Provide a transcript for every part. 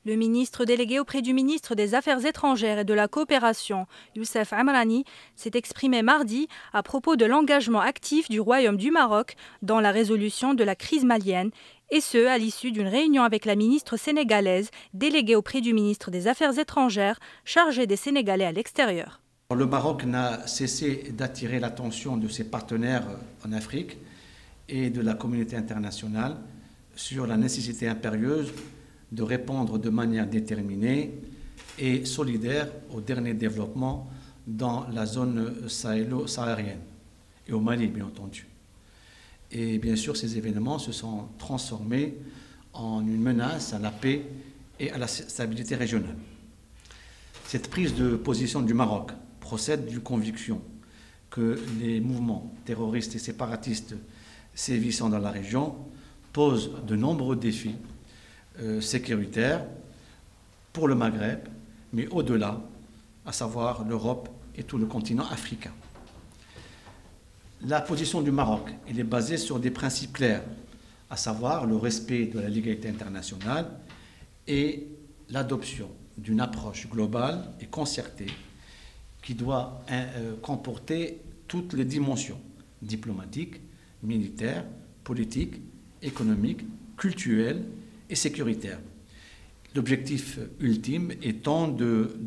Le ministre délégué auprès du ministre des Affaires étrangères et de la coopération, Youssef Amrani, s'est exprimé mardi à propos de l'engagement actif du Royaume du Maroc dans la résolution de la crise malienne, et ce, à l'issue d'une réunion avec la ministre sénégalaise déléguée auprès du ministre des Affaires étrangères chargée des Sénégalais à l'extérieur. Le Maroc n'a cessé d'attirer l'attention de ses partenaires en Afrique et de la communauté internationale sur la nécessité impérieuse de répondre de manière déterminée et solidaire aux derniers développements dans la zone sahélo-saharienne et au Mali, bien entendu. Et bien sûr, ces événements se sont transformés en une menace à la paix et à la stabilité régionale. Cette prise de position du Maroc procède d'une conviction que les mouvements terroristes et séparatistes sévissant dans la région posent de nombreux défis sécuritaires pour le Maghreb, mais au-delà, à savoir l'Europe et tout le continent africain. La position du Maroc, elle est basée sur des principes clairs, à savoir le respect de la légalité internationale et l'adoption d'une approche globale et concertée qui doit comporter toutes les dimensions diplomatiques, militaires, politiques, économiques, culturelles et sécuritaires. L'objectif ultime étant de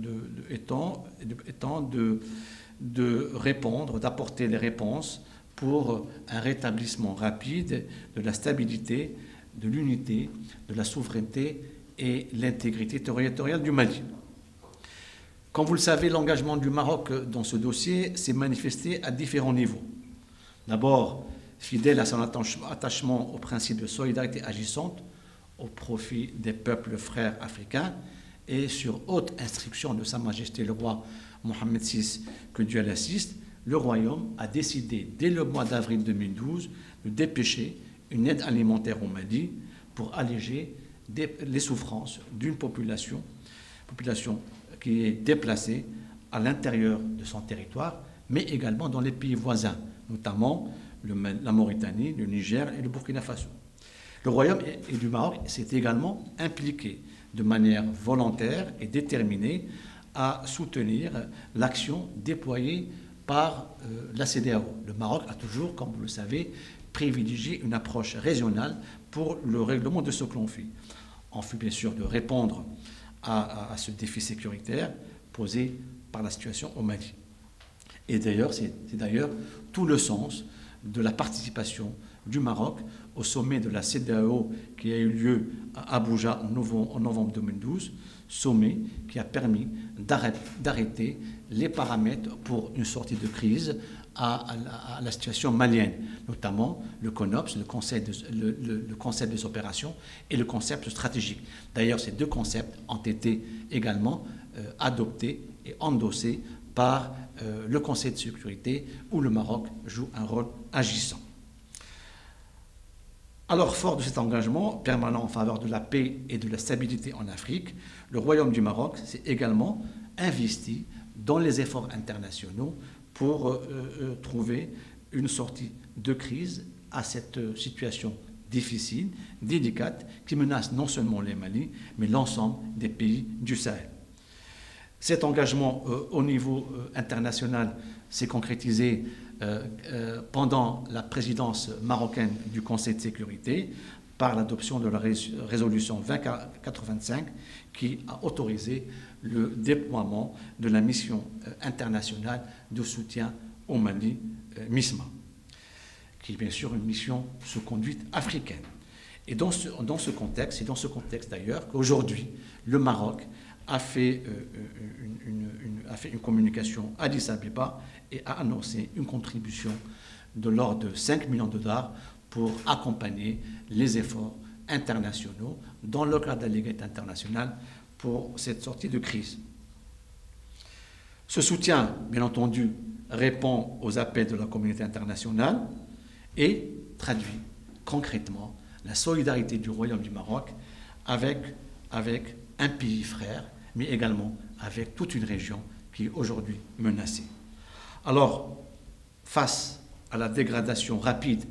répondre, d'apporter des réponses pour un rétablissement rapide de la stabilité, de l'unité, de la souveraineté et l'intégrité territoriale du Mali. Comme vous le savez, l'engagement du Maroc dans ce dossier s'est manifesté à différents niveaux. D'abord, fidèle à son attachement au principe de solidarité agissante au profit des peuples frères africains et sur haute instruction de Sa Majesté le roi Mohammed VI, que Dieu l'assiste, le Royaume a décidé dès le mois d'avril 2012 de dépêcher une aide alimentaire au Mali pour alléger les souffrances d'une population qui est déplacée à l'intérieur de son territoire, mais également dans les pays voisins, notamment la Mauritanie, le Niger et le Burkina Faso. Le Royaume et du Maroc s'est également impliqué de manière volontaire et déterminée à soutenir l'action déployée par la CEDEAO. Le Maroc a toujours, comme vous le savez, privilégié une approche régionale pour le règlement de ce conflit, en vue bien sûr de répondre à ce défi sécuritaire posé par la situation au Mali. Et d'ailleurs, c'est tout le sens de la participation du Maroc au sommet de la CEDEAO qui a eu lieu à Abuja en novembre 2012, sommet qui a permis d'arrêter les paramètres pour une sortie de crise à la situation malienne, notamment le CONOPS, le concept des opérations et le concept stratégique. D'ailleurs, ces deux concepts ont été également adoptés et endossés par le Conseil de sécurité où le Maroc joue un rôle agissant. Alors, fort de cet engagement permanent en faveur de la paix et de la stabilité en Afrique, le Royaume du Maroc s'est également investi dans les efforts internationaux pour trouver une sortie de crise à cette situation difficile, délicate, qui menace non seulement les Mali, mais l'ensemble des pays du Sahel. Cet engagement au niveau international s'est concrétisé pendant la présidence marocaine du Conseil de sécurité par l'adoption de la résolution 2085 qui a autorisé le déploiement de la mission internationale de soutien au Mali, MISMA, qui est bien sûr une mission sous conduite africaine. Et dans ce contexte, c'est dans ce contexte d'ailleurs qu'aujourd'hui, le Maroc a fait une communication à Addis Abeba et a annoncé une contribution de l'ordre de 5 millions de dollars pour accompagner les efforts internationaux dans le cadre de la légalité internationale pour cette sortie de crise. Ce soutien, bien entendu, répond aux appels de la communauté internationale et traduit concrètement la solidarité du Royaume du Maroc avec un pays frère, mais également avec toute une région qui est aujourd'hui menacée. Alors, face à la dégradation rapide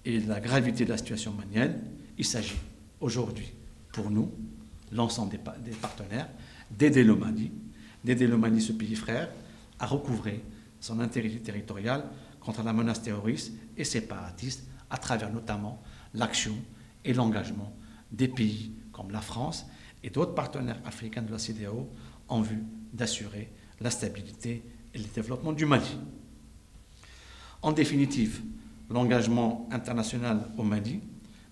et la gravité de la situation malienne, il s'agit aujourd'hui, pour nous, l'ensemble des partenaires, d'aider le Mali, ce pays frère, à recouvrer son intégrité territoriale contre la menace terroriste et séparatiste, à travers notamment l'action et l'engagement des pays comme la France et d'autres partenaires africains de la CEDEAO en vue d'assurer la stabilité et le développement du Mali. En définitive, l'engagement international au Mali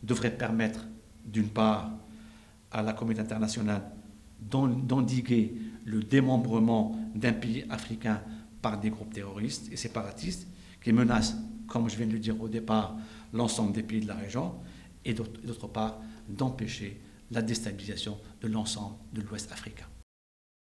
devrait permettre, d'une part, à la communauté internationale d'endiguer le démembrement d'un pays africain par des groupes terroristes et séparatistes qui menacent, comme je viens de le dire au départ, l'ensemble des pays de la région, et d'autre part, d'empêcher la déstabilisation de l'ensemble de l'Ouest africain.